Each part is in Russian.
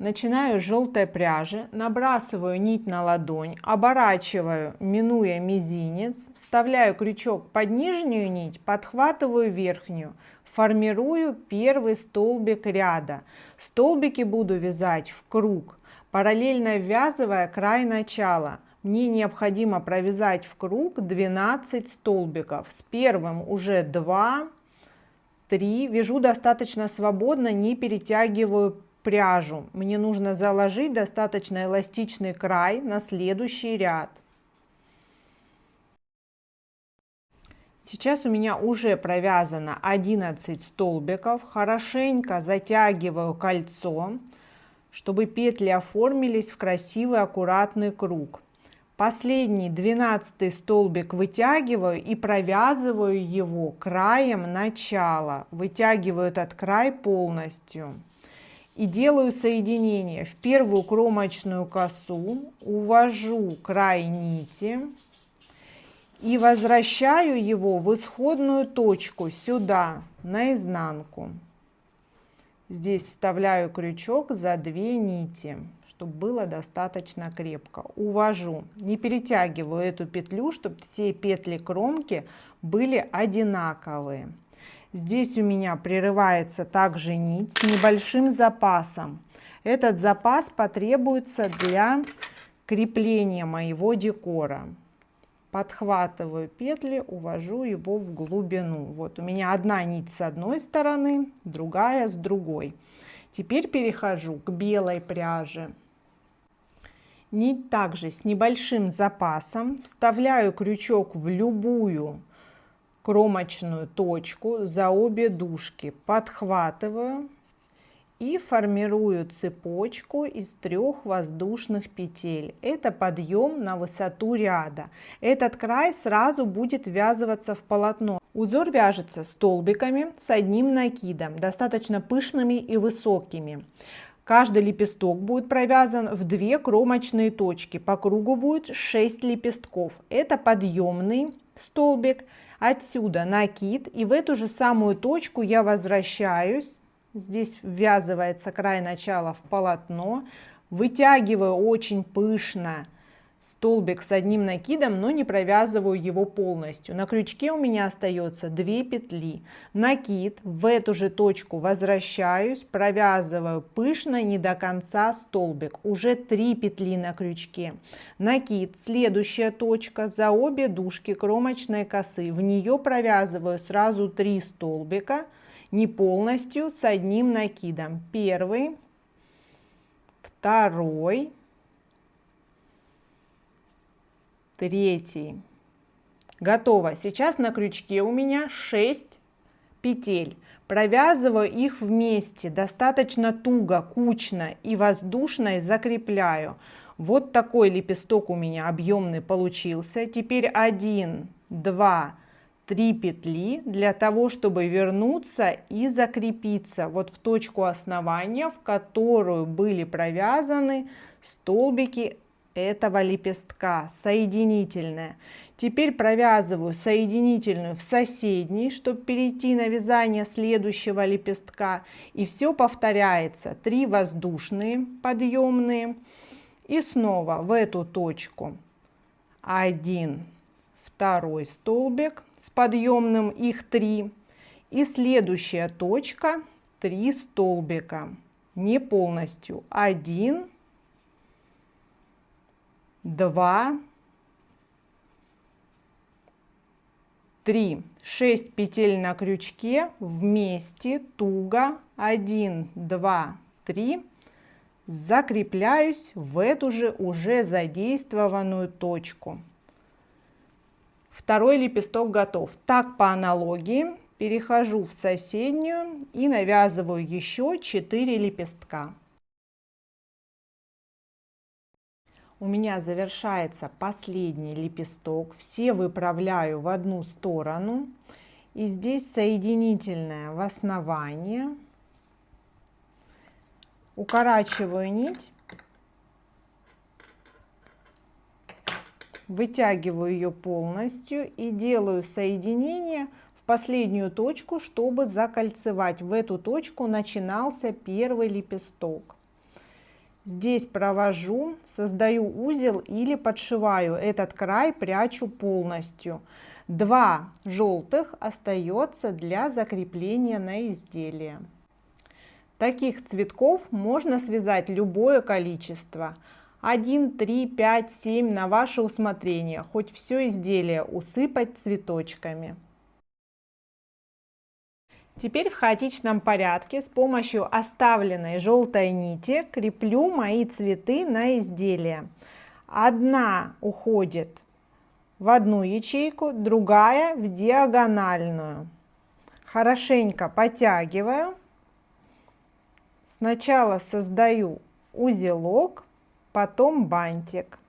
Начинаю с желтой пряжи, набрасываю нить на ладонь, оборачиваю, минуя мизинец, вставляю крючок под нижнюю нить, подхватываю верхнюю, формирую первый столбик ряда. Столбики буду вязать в круг, параллельно ввязывая край начала. Мне необходимо провязать в круг 12 столбиков. С первым уже 2, 3. Вяжу достаточно свободно, не перетягиваю пряжу. Мне нужно заложить достаточно эластичный край на следующий ряд. Сейчас у меня уже провязано 11 столбиков. Хорошенько затягиваю кольцо, чтобы петли оформились в красивый аккуратный круг. Последний 12-й столбик вытягиваю и провязываю его краем начала. Вытягиваю этот край полностью. И делаю соединение. В первую кромочную косу увожу край нити и возвращаю его в исходную точку сюда, на изнанку. Здесь вставляю крючок за 2 нити, чтобы было достаточно крепко. Увожу, не перетягиваю эту петлю, чтобы все петли кромки были одинаковые. Здесь у меня прерывается также нить с небольшим запасом. Этот запас потребуется для крепления моего декора. Подхватываю петли, увожу его в глубину. Вот у меня одна нить с одной стороны, другая с другой. Теперь перехожу к белой пряже. Нить также с небольшим запасом. Вставляю крючок в любую кромочную точку за обе дужки, подхватываю и формирую цепочку из 3 воздушных петель. Это подъем на высоту ряда. Этот край сразу будет ввязываться в полотно. Узор вяжется столбиками с одним накидом, достаточно пышными и высокими. Каждый лепесток будет провязан в 2 кромочные точки. По кругу будет 6 лепестков. Это подъемный столбик. Отсюда накид, и в эту же самую точку я возвращаюсь. Здесь ввязывается край начала в полотно. Вытягиваю очень пышно столбик с одним накидом, но не провязываю его полностью. На крючке у меня остается 2 петли. Накид, в эту же точку возвращаюсь, провязываю пышно не до конца столбик. Уже 3 петли на крючке. Накид, следующая точка, за обе дужки кромочной косы. В нее провязываю сразу 3 столбика, не полностью, с одним накидом. Первый, второй, третий. Готово. Сейчас на крючке у меня 6 петель. Провязываю их вместе достаточно туго, кучно и воздушной закрепляю. Вот такой лепесток у меня объемный получился. Теперь 1, 2, 3 петли для того, чтобы вернуться и закрепиться вот в точку основания, в которую были провязаны столбики этого лепестка, соединительная. Теперь провязываю соединительную в соседний, чтобы перейти на вязание следующего лепестка. И все повторяется. 3 воздушные подъемные. И снова в эту точку 1, 2 столбик с подъемным, их 3. И следующая точка 3 столбика. Не полностью. 1, 2, 3. 6 петель на крючке вместе, туго. 1, 2, 3. Закрепляюсь в эту же уже задействованную точку. Второй лепесток готов. Так по аналогии перехожу в соседнюю и навязываю еще 4 лепестка. У меня завершается последний лепесток. Все выправляю в одну сторону. И здесь соединительная в основании. Укорачиваю нить. Вытягиваю ее полностью и делаю соединение в последнюю точку, чтобы закольцевать. В эту точку начинался первый лепесток. Здесь провожу, создаю узел или подшиваю. Этот край прячу полностью. 2 желтых остается для закрепления на изделие. Таких цветков можно связать любое количество. 1, 3, 5, 7 на ваше усмотрение. Хоть все изделие усыпать цветочками. Теперь в хаотичном порядке с помощью оставленной желтой нити креплю мои цветы на изделие. Одна уходит в одну ячейку, другая в диагональную. Хорошенько потягиваю. Сначала создаю узелок, потом бантик.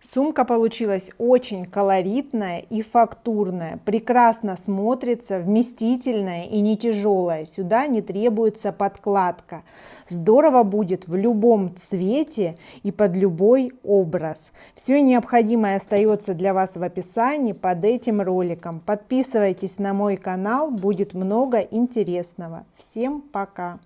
Сумка получилась очень колоритная и фактурная, прекрасно смотрится, вместительная и не тяжелая. Сюда не требуется подкладка. Здорово будет в любом цвете и под любой образ. Все необходимое остается для вас в описании под этим роликом. Подписывайтесь на мой канал, будет много интересного. Всем пока!